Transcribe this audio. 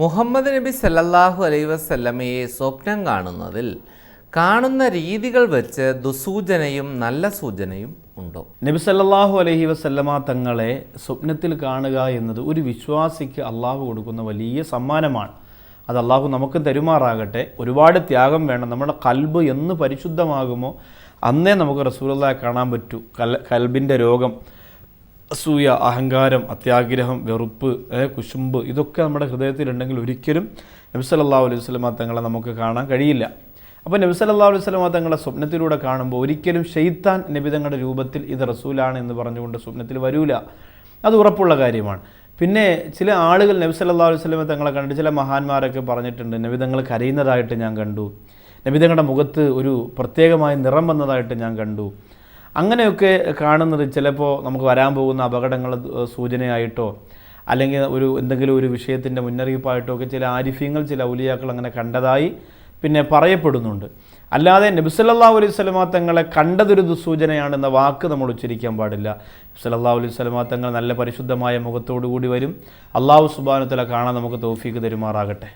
മുഹമ്മദ് നബി സല്ലല്ലാഹു അലൈഹി വസല്ലമയെ സ്വപ്നം കാണുന്ന രീതികൾ വെച്ച് ദുസൂചനയും നല്ല സൂചനയും ഉണ്ടോ? നബി സല്ലല്ലാഹു അലൈഹി വസല്ലമ തങ്ങളെ സ്വപ്നത്തിൽ കാണുക എന്നത് ഒരു വിശ്വാസിക്ക് അള്ളാഹു കൊടുക്കുന്ന വലിയ സമ്മാനമാണ്. അത് അള്ളാഹു നമുക്ക് തരുമാറാകട്ടെ. ഒരുപാട് ത്യാഗം വേണം. നമ്മുടെ കൽബ് എന്ന് പരിശുദ്ധമാകുമോ അന്നേ നമുക്ക് റസൂലുള്ളാഹിയെ കാണാൻ പറ്റൂ. കൽബിൻ്റെ രോഗം, അസൂയ, അഹങ്കാരം, അത്യാഗ്രഹം, വെറുപ്പ്, കുശുമ്പ്, ഇതൊക്കെ നമ്മുടെ ഹൃദയത്തിലുണ്ടെങ്കിൽ ഒരിക്കലും നബി സല്ലല്ലാഹു അലൈഹി വസല്ലമ തങ്ങളെ നമുക്ക് കാണാൻ കഴിയില്ല. അപ്പോൾ നബി സല്ലല്ലാഹു അലൈഹി വസല്ലമ തങ്ങളെ സ്വപ്നത്തിലൂടെ കാണുമ്പോൾ ഒരിക്കലും ശൈത്താൻ നബി തങ്ങളുടെ രൂപത്തിൽ ഇത് റസൂലാണ് എന്ന് പറഞ്ഞുകൊണ്ട് സ്വപ്നത്തിൽ വരൂല. അത് ഉറപ്പുള്ള കാര്യമാണ്. പിന്നെ ചില ആളുകൾ നബി സല്ലല്ലാഹു അലൈഹി വസല്ലമ തങ്ങളെ കണ്ടിട്ട് ചില മഹാന്മാരൊക്കെ പറഞ്ഞിട്ടുണ്ട്, നബി തങ്ങൾ കരയുന്നതായിട്ട് ഞാൻ കണ്ടു, നബി തങ്ങളുടെ മുഖത്ത് ഒരു പ്രത്യേകമായ നിറം വന്നതായിട്ട് ഞാൻ കണ്ടു. അങ്ങനെയൊക്കെ കാണുന്നത് ചിലപ്പോൾ നമുക്ക് വരാൻ പോകുന്ന അപകടങ്ങളുടെ സൂചനയായിട്ടോ അല്ലെങ്കിൽ എന്തെങ്കിലും ഒരു വിഷയത്തിൻ്റെ മുന്നറിയിപ്പായിട്ടോ ഒക്കെ ചില ആരിഫ്യങ്ങൾ, ചില ഔലിയാക്കൾ അങ്ങനെ കണ്ടതായി പിന്നെ പറയപ്പെടുന്നുണ്ട്. അല്ലാതെ നബി സല്ലല്ലാഹു അലൈഹി വസല്ലമ തങ്ങളെ കണ്ടതൊരു ദുസൂചനയാണെന്ന വാക്ക് നമ്മൾ ഉച്ചരിക്കാൻ പാടില്ല. നബി സല്ലല്ലാഹു അലൈഹി വസല്ലമ തങ്ങൾ നല്ല പരിശുദ്ധമായ മുഖത്തോടു കൂടി വരും. അല്ലാഹു സുബ്ഹാനഹു വ തആല കാണാൻ നമുക്ക് തൗഫീഖ് തരുമാറാകട്ടെ.